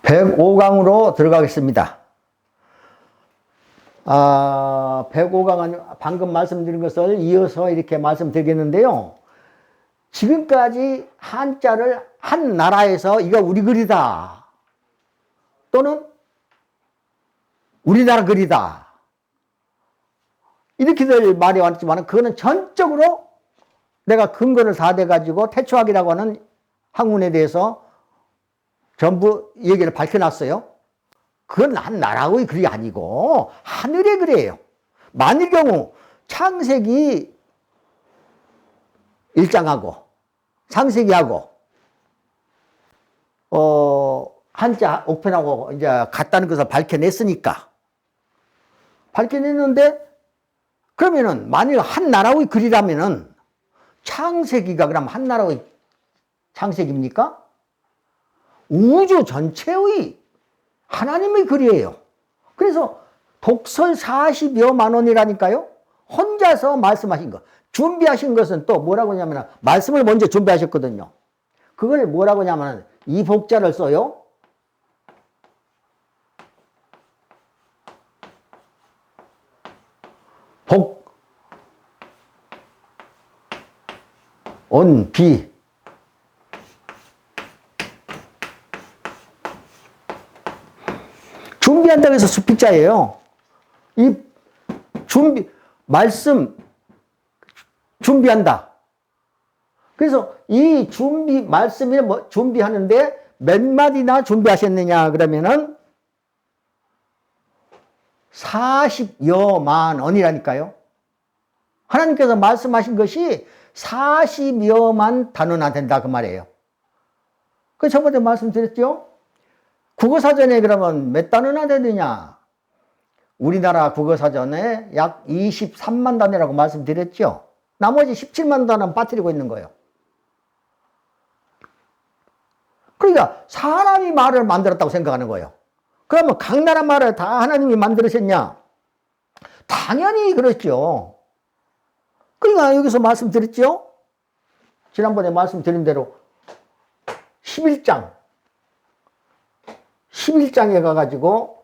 105강으로 들어가겠습니다. 105강은 방금 말씀드린 것을 이어서 이렇게 말씀드리겠는데요. 지금까지 한자를 한 나라에서 이거 우리 글이다 또는 우리나라 글이다 이렇게들 말이 왔지만 그거는 전적으로 내가 근거를 다 대가지고 태초학이라고 하는 학문에 대해서 전부 얘기를 밝혀놨어요. 그건 한 나라의 글이 아니고 하늘의 글이에요. 만일 경우 창세기 1장하고 창세기하고 한자 옥편하고 이제 같다는 것을 밝혀냈으니까 밝혀냈는데 그러면은 만일 한 나라의 글이라면은 창세기가 그럼 한 나라의 창세기입니까? 우주 전체의 하나님의 글이에요. 그래서 독설 40여만 원이라니까요. 혼자서 말씀하신 거. 준비하신 것은 또 뭐라고 하냐면 말씀을 먼저 준비하셨거든요. 그걸 뭐라고 하냐면 이 복자를 써요. 복, 온, 비. 준비한다고 해서 수필자예요. 이 말씀, 준비한다. 그래서 이 말씀을 준비하는데 몇 마디나 준비하셨느냐, 그러면은 40여만 원이라니까요. 하나님께서 말씀하신 것이 40여만 단어나 된다, 그 말이에요. 그 저번에 말씀드렸죠? 국어사전에 그러면 몇 단어나 되느냐? 우리나라 국어사전에 약 23만 단어라고 말씀드렸죠? 나머지 17만 단어는 빠뜨리고 있는 거예요. 그러니까 사람이 말을 만들었다고 생각하는 거예요. 그러면 각 나라 말을 다 하나님이 만들으셨냐? 당연히 그렇죠. 그러니까 여기서 말씀드렸죠? 지난번에 말씀드린 대로 11장에 가가지고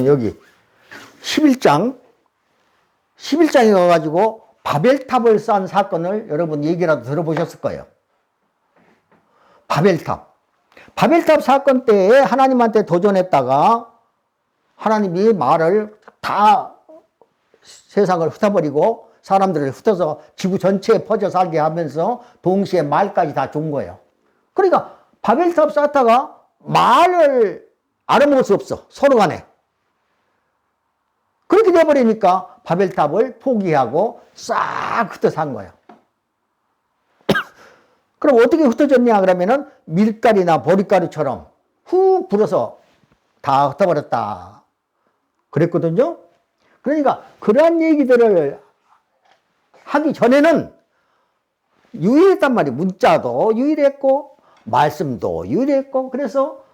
여기 11장에 가가지고 바벨탑을 쌓은 사건을 여러분 얘기라도 들어보셨을 거예요. 바벨탑 사건 때에 하나님한테 도전했다가 하나님이 말을 다 세상을 흩어버리고 사람들을 흩어서 지구 전체에 퍼져 살게 하면서 동시에 말까지 다 준 거예요. 그러니까 바벨탑 쌓다가 말을 알아먹을 수 없어, 서로 간에. 그렇게 돼버리니까 바벨탑을 포기하고 싹 흩어서 한 거예요. 그럼 어떻게 흩어졌냐 그러면은 밀가루나 보리가루처럼 훅 불어서 다 흩어버렸다 그랬거든요. 그러니까 그러한 얘기들을 하기 전에는 유일했단 말이에요. 문자도 유일했고 말씀도 유일했고 그래서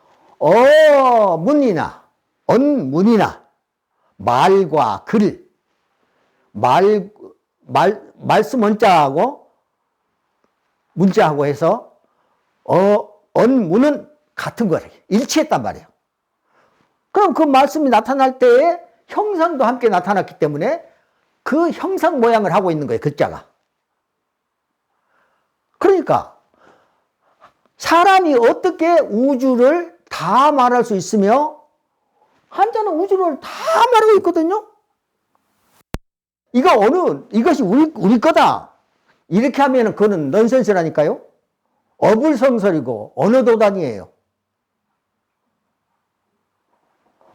문이나 언문이나 말과 글, 말씀 원자하고 문자하고 해서 언문은 같은 거예요. 일치했단 말이에요. 그럼 그 말씀이 나타날 때에 형상도 함께 나타났기 때문에 그 형상 모양을 하고 있는 거예요. 글자가. 그러니까 사람이 어떻게 우주를 다 말할 수 있으며 한자는 우주를 다 말하고 있거든요. 이것이 우리 거다. 이렇게 하면 그거는 넌센스라니까요. 어불성설이고 언어도단이에요.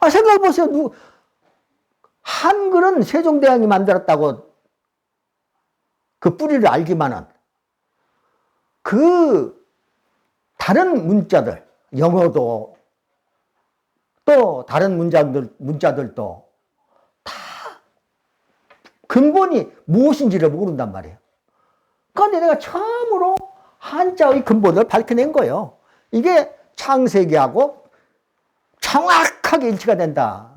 생각해보세요. 한글은 세종대왕이 만들었다고 그 뿌리를 알지만은 그 다른 문자들, 영어도 또 다른 문자들도 다 근본이 무엇인지를 모른단 말이에요. 그런데 내가 처음으로 한자의 근본을 밝혀낸 거예요. 이게 창세기하고 정확하게 일치가 된다.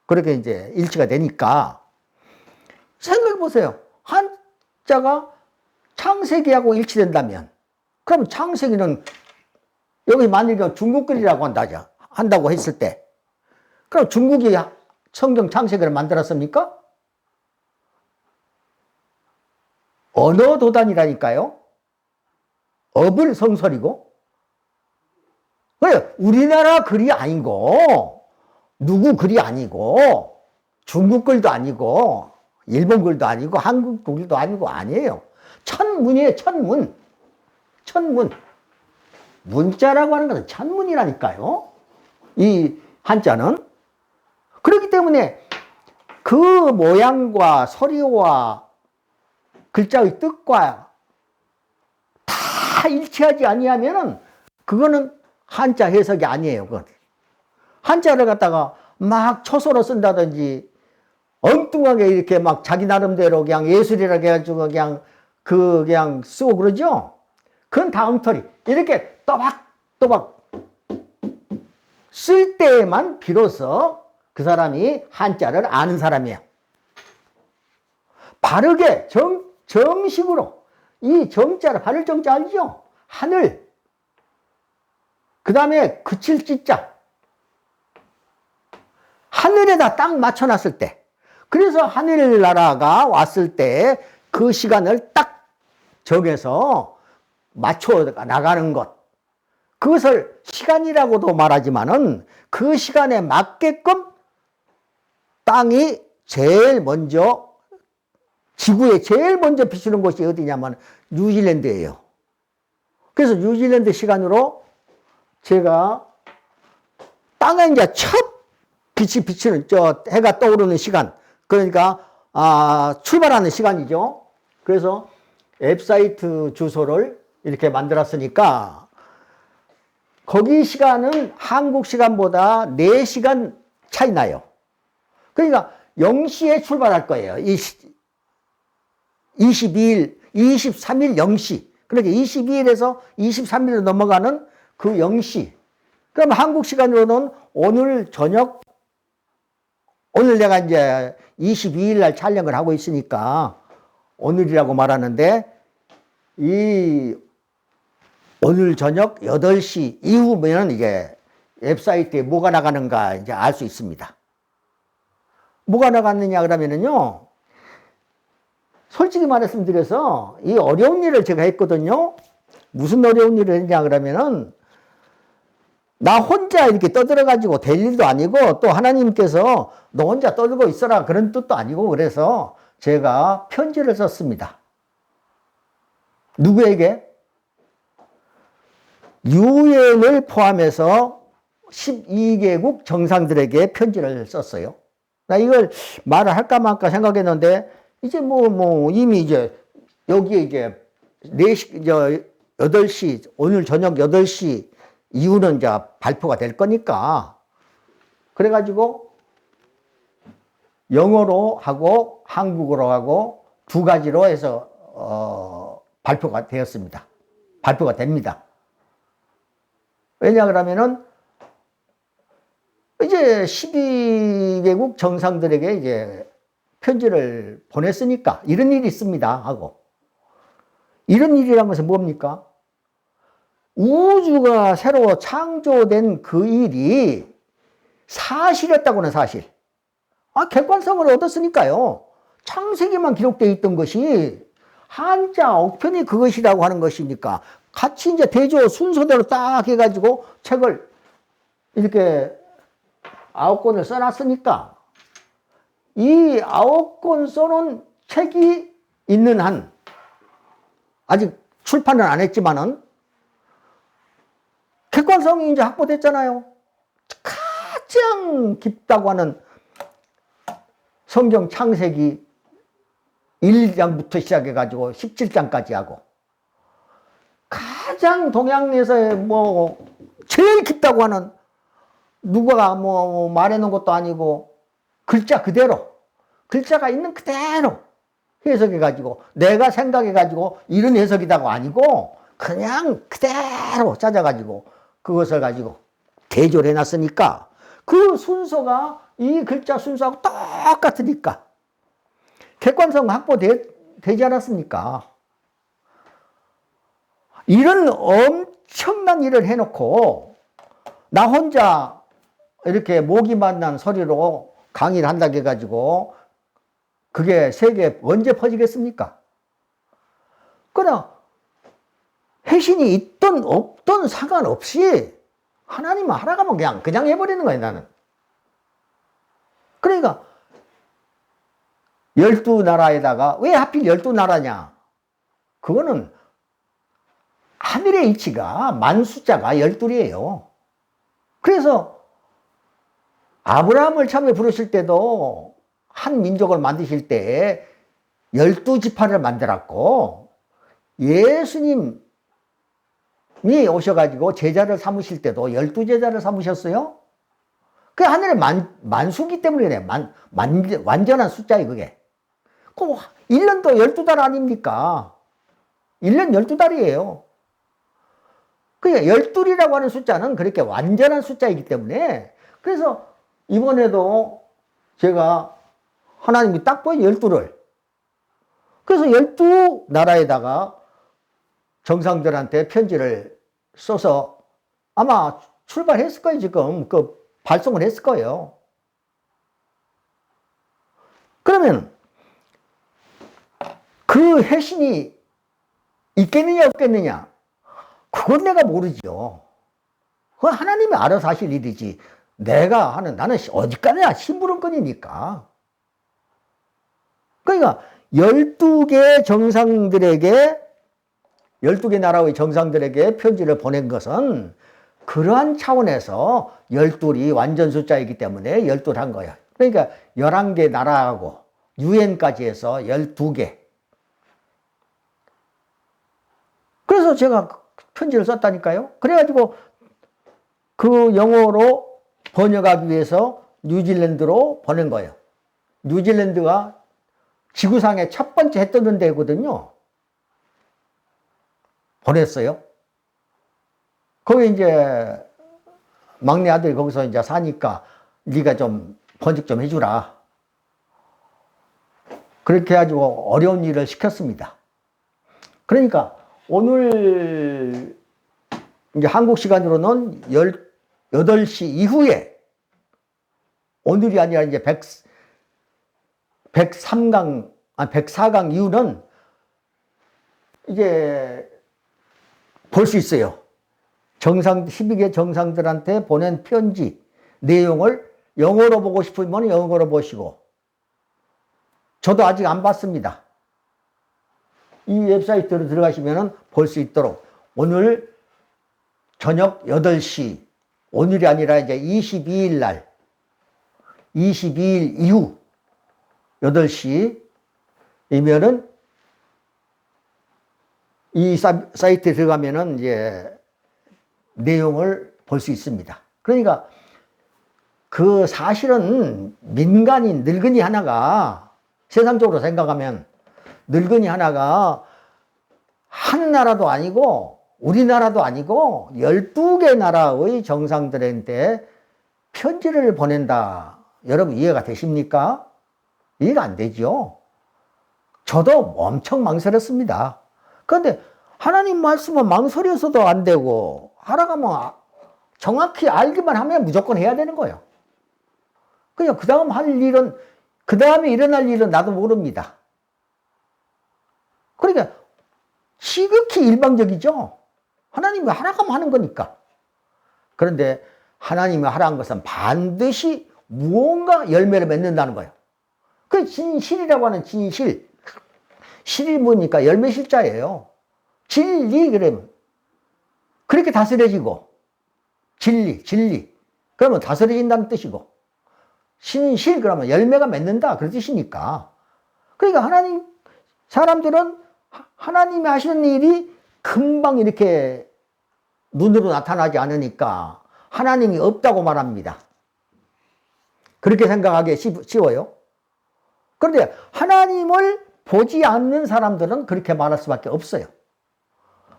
그렇게 이제 일치가 되니까 생각해 보세요. 한자가 창세기하고 일치된다면 그럼 창세기는 여기 만약에 중국글이라고 한다고 했을 때, 그럼 중국이 성경 창세기를 만들었습니까? 언어 도단이라니까요. 업을 성설이고. 그래, 우리나라 글이 아니고, 누구 글이 아니고, 중국 글도 아니고, 일본 글도 아니고, 한국 글도 아니고, 아니에요. 천문이에요, 천문. 천문. 문자라고 하는 것은 천문이라니까요. 이 한자는. 그렇기 때문에 그 모양과 서리와 글자의 뜻과 다 일치하지 아니하면은 그거는 한자 해석이 아니에요. 그건. 한자를 갖다가 막 초서로 쓴다든지 엉뚱하게 이렇게 막 자기 나름대로 그냥 예술이라고 해가지고 그냥 쓰고 그러죠. 그건 다 엉터리. 이렇게 또박또박 쓸 때에만 비로소 그 사람이 한자를 아는 사람이에요. 바르게 정식으로 이 정자를 바를 정자 알죠? 하늘. 그 다음에 그칠 찌자. 하늘에다 딱 맞춰놨을 때. 그래서 하늘나라가 왔을 때 그 시간을 딱 정해서 맞춰 나가는 것. 그것을 시간이라고도 말하지만은 그 시간에 맞게끔 땅이 제일 먼저, 지구에 제일 먼저 비추는 곳이 어디냐면 뉴질랜드예요. 그래서 뉴질랜드 시간으로 제가 땅에 이제 첫 빛이 비치는, 해가 떠오르는 시간, 그러니까 출발하는 시간이죠. 그래서 웹사이트 주소를 이렇게 만들었으니까 거기 시간은 한국 시간보다 4시간 차이 나요. 그러니까 0시에 출발할 거예요. 23일 0시. 그러니까 22일에서 23일로 넘어가는 그 0시. 그럼 한국 시간으로는 오늘 저녁, 오늘 내가 이제 22일 날 촬영을 하고 있으니까 오늘이라고 말하는데, 오늘 저녁 8시 이후면 이게 웹사이트에 뭐가 나가는가 이제 알 수 있습니다. 뭐가 나갔느냐 그러면은요, 솔직히 말씀드려서 이 어려운 일을 제가 했거든요. 무슨 어려운 일을 했냐 그러면은, 나 혼자 이렇게 떠들어가지고 될 일도 아니고, 또 하나님께서 너 혼자 떠들고 있어라 그런 뜻도 아니고, 그래서 제가 편지를 썼습니다. 누구에게? 유엔을 포함해서 12개국 정상들에게 편지를 썼어요. 나 이걸 말을 할까 말까 생각했는데, 이제 이미 이제 여기에 이제 8시, 오늘 저녁 8시 이후는 이제 발표가 될 거니까, 그래가지고 영어로 하고 한국어로 하고 두 가지로 해서 발표가 되었습니다. 발표가 됩니다. 왜냐 그러면은 이제 12개국 정상들에게 이제 편지를 보냈으니까 이런 일이 있습니다 하고. 이런 일이란 것은 뭡니까? 우주가 새로 창조된 그 일이 사실이었다고는 사실. 객관성을 얻었으니까요. 창세기만 기록되어 있던 것이 한자 억편이 그것이라고 하는 것이니까 같이 이제 대조 순서대로 딱 해가지고 책을 이렇게 9권을 써놨으니까, 이 9권 써놓은 책이 있는 한, 아직 출판은 안 했지만은 객관성이 이제 확보됐잖아요. 가장 깊다고 하는 성경 창세기 1장부터 시작해가지고 17장까지 하고, 가장 동양에서 제일 깊다고 하는, 누가 말해놓은 것도 아니고 글자 그대로, 글자가 있는 그대로 해석해가지고, 내가 생각해가지고 이런 해석이다고 아니고 그냥 그대로 찾아가지고 그것을 가지고 대조를 해놨으니까, 그 순서가 이 글자 순서하고 똑같으니까 객관성 확보되지 않았습니까? 이런 엄청난 일을 해놓고 나 혼자 이렇게 목이 만난 소리로 강의를 한다고 해가지고 그게 세계에 언제 퍼지겠습니까? 그러나 해신이 있든 없든 상관없이 하나님은 하라고 하면 그냥 해버리는 거예요, 나는. 그러니까 12나라에다가 왜 하필 12나라냐? 그거는 하늘의 이치가 만 숫자가 12이에요. 그래서 아브라함을 처음에 부르실 때도 한 민족을 만드실 때 12지파를 만들었고 예수님이 오셔가지고 제자를 삼으실 때도 12제자를 삼으셨어요. 그게 하늘의 만수기 때문에 그래. 완전한 숫자예요, 그게. 그 1년도 12달 아닙니까? 1년 12달이에요. 그게 12이라고 하는 숫자는 그렇게 완전한 숫자이기 때문에 그래서 이번에도 제가 하나님이 딱 보여 12를. 그래서 12나라에다가 정상들한테 편지를 써서 아마 출발했을 거예요, 지금. 발송을 했을 거예요. 그러면 그 해신이 있겠느냐 없겠느냐 그건 내가 모르죠. 그건 하나님이 알아서 하실 일이지 내가 하는 나는 어디까지나 심부름꾼이니까. 그러니까 12개 정상들에게 12개 나라의 정상들에게 편지를 보낸 것은 그러한 차원에서 12이 완전 숫자이기 때문에 12를 한 거예요. 그러니까 11개 나라하고 유엔까지 해서 12개. 그래서 제가 편지를 썼다니까요. 그래가지고 그 영어로 번역하기 위해서 뉴질랜드로 보낸 거예요. 뉴질랜드가 지구상의 첫 번째 해 뜨는 데거든요. 보냈어요. 거기 이제 막내 아들이 거기서 이제 사니까 네가 좀 번역 좀 해주라. 그렇게 해가지고 어려운 일을 시켰습니다. 그러니까 오늘 이제 한국 시간으로는 8시 이후에 오늘이 아니라 이제 104강 이후는 이제 볼 수 있어요. 12개 정상들한테 보낸 편지 내용을 영어로 보고 싶으면 영어로 보시고 저도 아직 안 봤습니다. 이 웹사이트로 들어가시면 볼 수 있도록 오늘 저녁 8시 오늘이 아니라 이제 22일 날 22일 이후 8시이면은 이 사이트에 들어가면은 이제 내용을 볼 수 있습니다. 그러니까 그 사실은 민간인 늙은이 하나가 세상적으로 생각하면 늙은이 하나가 한 나라도 아니고 우리나라도 아니고 12개 나라의 정상들한테 편지를 보낸다. 여러분 이해가 되십니까? 이해가 안 되죠. 저도 엄청 망설였습니다. 그런데 하나님 말씀은 망설여서도 안 되고 하라고 하면 정확히 알기만 하면 무조건 해야 되는 거예요. 그냥 그 다음 할 일은 그 다음에 일어날 일은 나도 모릅니다. 그러니까 지극히 일방적이죠. 하나님이 하라고 하면 하는 거니까. 그런데 하나님이 하라는 것은 반드시 무언가 열매를 맺는다는 거예요. 그 진실이라고 하는 진실. 실이 뭡니까? 열매 실자예요. 진리 그러면 그렇게 다스려지고 진리 그러면 다스려진다는 뜻이고 신실 그러면 열매가 맺는다 그런 뜻이니까. 그러니까 하나님 사람들은 하나님이 하시는 일이 금방 이렇게 눈으로 나타나지 않으니까 하나님이 없다고 말합니다. 그렇게 생각하기 쉬워요. 그런데 하나님을 보지 않는 사람들은 그렇게 말할 수밖에 없어요.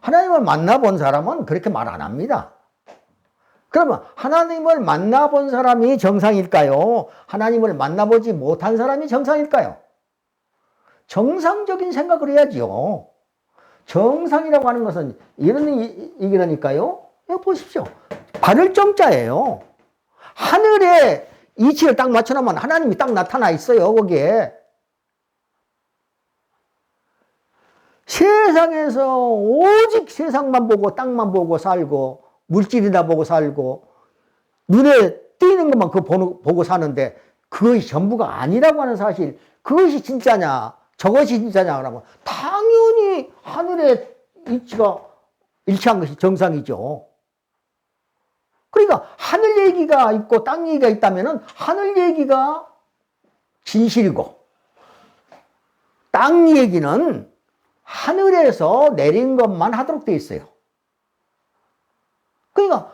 하나님을 만나본 사람은 그렇게 말 안 합니다. 그러면 하나님을 만나본 사람이 정상일까요? 하나님을 만나보지 못한 사람이 정상일까요? 정상적인 생각을 해야죠. 정상이라고 하는 것은 이런 얘기라니까요. 여기 보십시오. 발을 정자예요. 하늘에 이치를 딱 맞춰놓으면 하나님이 딱 나타나 있어요, 거기에. 세상에서 오직 세상만 보고 땅만 보고 살고 물질이나 보고 살고 눈에 띄는 것만 보고 사는데 그것이 전부가 아니라고 하는 사실, 그것이 진짜냐 저것이 진짜냐 그러면 당연히 하늘의 이치가 일치한 것이 정상이죠. 그러니까 하늘 얘기가 있고 땅 얘기가 있다면 하늘 얘기가 진실이고 땅 얘기는 하늘에서 내린 것만 하도록 되어 있어요. 그러니까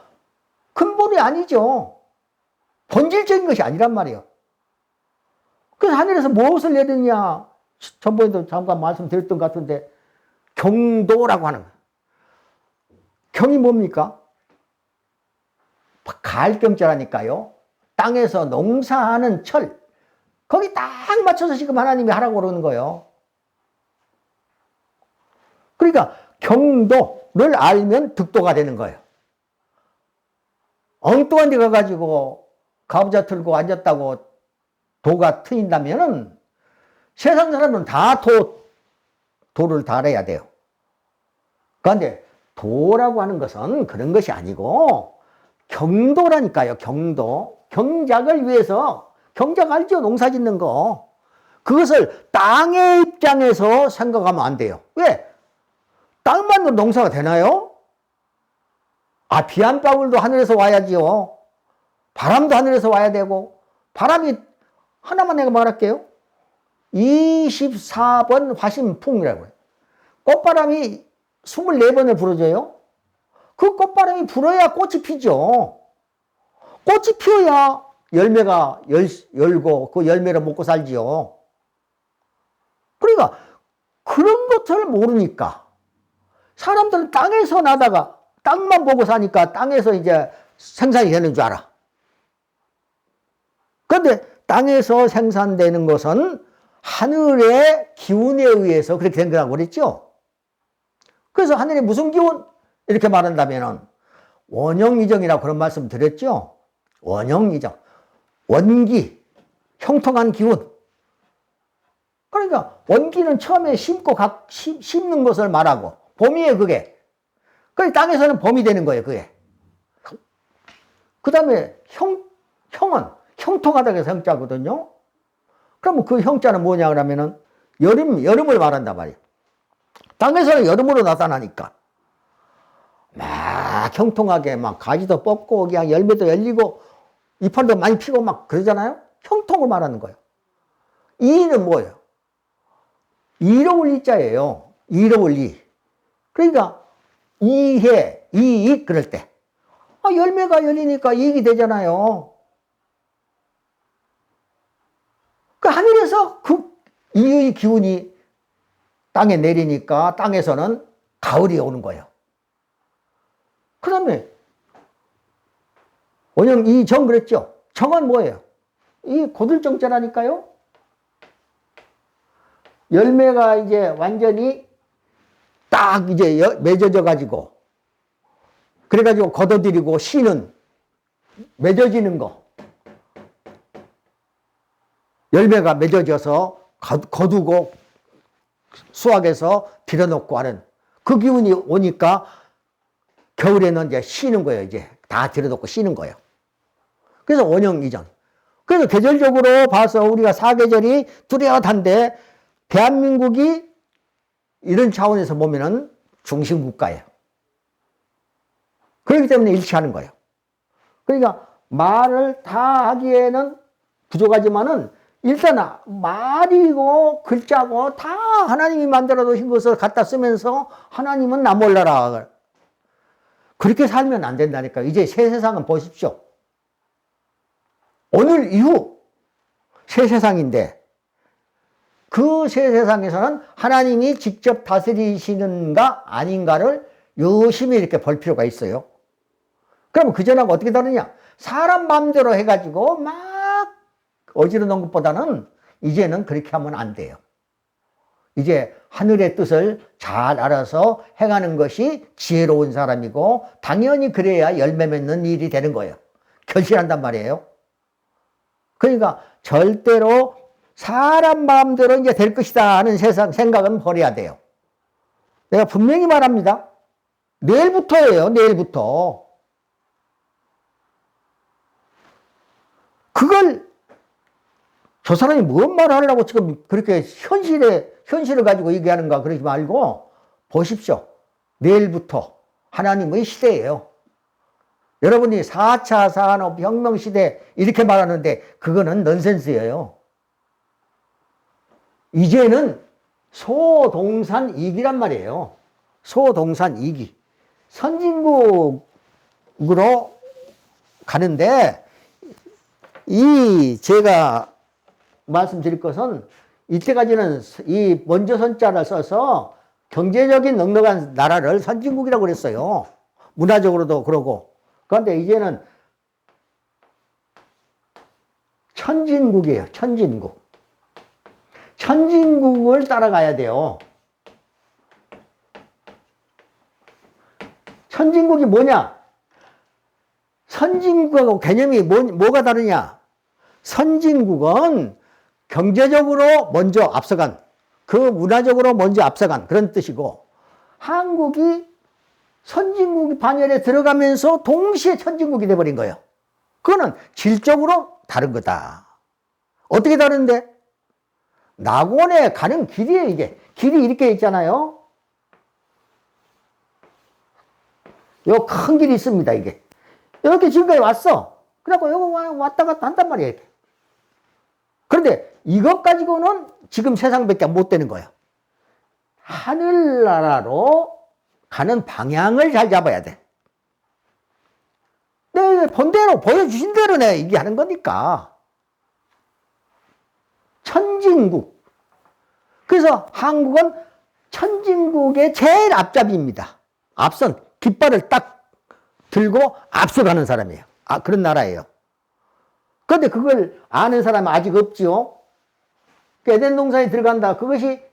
근본이 아니죠. 본질적인 것이 아니란 말이에요. 그래서 하늘에서 무엇을 내리느냐, 전번에도 잠깐 말씀드렸던 것 같은데 경도라고 하는 거예요. 경이 뭡니까? 갈경자라니까요. 땅에서 농사하는 철, 거기 딱 맞춰서 지금 하나님이 하라고 그러는 거예요. 그러니까 경도를 알면 득도가 되는 거예요. 엉뚱한 데 가가지고 가부좌 틀고 앉았다고 도가 트인다면은 세상 사람은 다 도를 달아야 돼요. 그런데 도라고 하는 것은 그런 것이 아니고 경도라니까요. 경도. 경작을 위해서, 경작 알죠? 농사 짓는 거. 그것을 땅의 입장에서 생각하면 안 돼요. 왜? 땅만으로 농사가 되나요? 아, 비 한 방울도 하늘에서 와야지요. 바람도 하늘에서 와야 되고, 바람이, 하나만 내가 말할게요. 24번 화신풍이라고 해요. 꽃바람이 24번을 불어줘요. 그 꽃바람이 불어야 꽃이 피죠. 꽃이 피어야 열매가 열고 그 열매를 먹고 살지요. 그러니까 그런 것을 모르니까 사람들은 땅에서 나다가 땅만 보고 사니까 땅에서 이제 생산이 되는 줄 알아. 그런데 땅에서 생산되는 것은 하늘의 기운에 의해서 그렇게 된 거라고 그랬죠. 그래서 하늘의 무슨 기운? 이렇게 말한다면 원형이정이라고 그런 말씀 드렸죠. 원형이정. 원기, 형통한 기운. 그러니까 원기는 처음에 심는 것을 말하고 봄이에요, 그게. 그래서 땅에서는 봄이 되는 거예요, 그게. 그 다음에 형은 형통하다고 해서 형자거든요. 그러면 그 형자는 뭐냐 그러면은 여름을 말한단 말이에요. 땅에서는 여름으로 나타나니까 막 형통하게 막 가지도 뽑고 그냥 열매도 열리고 이파리도 많이 피고 막 그러잖아요. 형통을 말하는 거예요. 이는 뭐예요? 이로울 이자예요. 이로울 이. 그러니까 이해, 이익 그럴 때 열매가 열리니까 이익이 되잖아요. 그 하늘에서 그 이의 기운이 땅에 내리니까 땅에서는 가을이 오는 거예요. 그 다음에 원형 이정 그랬죠. 정은 뭐예요? 이 고들정자라니까요. 열매가 이제 완전히 딱 이제 맺어져 가지고 그래가지고 걷어들이고 씨는 맺어지는 거. 열매가 맺어져서 거두고 수확해서 들여놓고 하는 그 기운이 오니까 겨울에는 이제 쉬는 거예요. 이제 다 들여놓고 쉬는 거예요. 그래서 원형이정. 그래서 계절적으로 봐서 우리가 사계절이 뚜렷한데 대한민국이 이런 차원에서 보면은 중심국가예요. 그렇기 때문에 일치하는 거예요. 그러니까 말을 다 하기에는 부족하지만은 일단 말이고 글자고 다 하나님이 만들어 놓으신 것을 갖다 쓰면서 하나님은 나 몰라라. 그렇게 살면 안 된다니까. 이제 새 세상은 보십시오. 오늘 이후 새 세상인데 그 새 세상에서는 하나님이 직접 다스리시는가 아닌가를 유심히 이렇게 볼 필요가 있어요. 그러면 그전하고 어떻게 다르냐? 사람 마음대로 해가지고 막 어지러 놓은 것보다는 이제는 그렇게 하면 안 돼요. 이제 하늘의 뜻을 잘 알아서 행하는 것이 지혜로운 사람이고, 당연히 그래야 열매 맺는 일이 되는 거예요. 결실한단 말이에요. 그러니까 절대로 사람 마음대로 이제 될 것이다 하는 생각은 버려야 돼요. 내가 분명히 말합니다. 내일부터예요, 내일부터. 그걸 저 사람이 뭔 말을 하려고 지금 그렇게 현실을 가지고 얘기하는가 그러지 말고 보십시오. 내일부터 하나님의 시대예요. 여러분이 4차 산업혁명 시대 이렇게 말하는데 그거는 넌센스예요. 이제는 소동산이기란 말이에요. 소동산이기. 선진국으로 가는데 제가 말씀드릴 것은 이때까지는 이 먼저 선자를 써서 경제적인 넉넉한 나라를 선진국이라고 그랬어요. 문화적으로도 그러고. 그런데 이제는 천진국이에요. 천진국. 천진국을 따라가야 돼요. 천진국이 뭐냐? 선진국하고 개념이 뭐가 다르냐? 선진국은 경제적으로 먼저 앞서간, 그 문화적으로 먼저 앞서간 그런 뜻이고, 한국이 선진국 반열에 들어가면서 동시에 천진국이 돼버린 거예요. 그거는 질적으로 다른 거다. 어떻게 다른데? 낙원에 가는 길이에요, 이게. 길이 이렇게 있잖아요. 요 큰 길이 있습니다, 이게. 이렇게 지금까지 왔어. 그래갖고 여기 왔다 갔다 한단 말이에요, 이렇게. 그런데 이것 가지고는 지금 세상밖에 못 되는 거예요. 하늘나라로 가는 방향을 잘 잡아야 돼. 내 본대로, 보여주신 대로 내가 얘기하는 거니까. 천진국. 그래서 한국은 천진국의 제일 앞잡이입니다. 앞선 깃발을 딱 들고 앞서가는 사람이에요. 그런 나라예요. 그런데 그걸 아는 사람은 아직 없지요. 에덴 동산에 들어간다. 그것이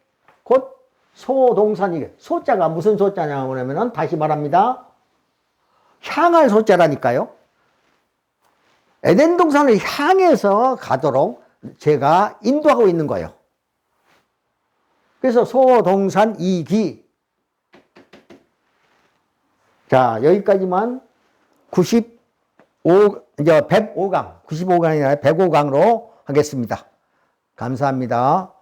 곧 소동산이에요. 소자가 무슨 소자냐고 하면은 다시 말합니다. 향할 소자라니까요. 에덴 동산을 향해서 가도록 제가 인도하고 있는 거예요. 그래서 소동산 이기. 자, 여기까지만 105강, 95강이 아니라 105강으로 하겠습니다. 감사합니다.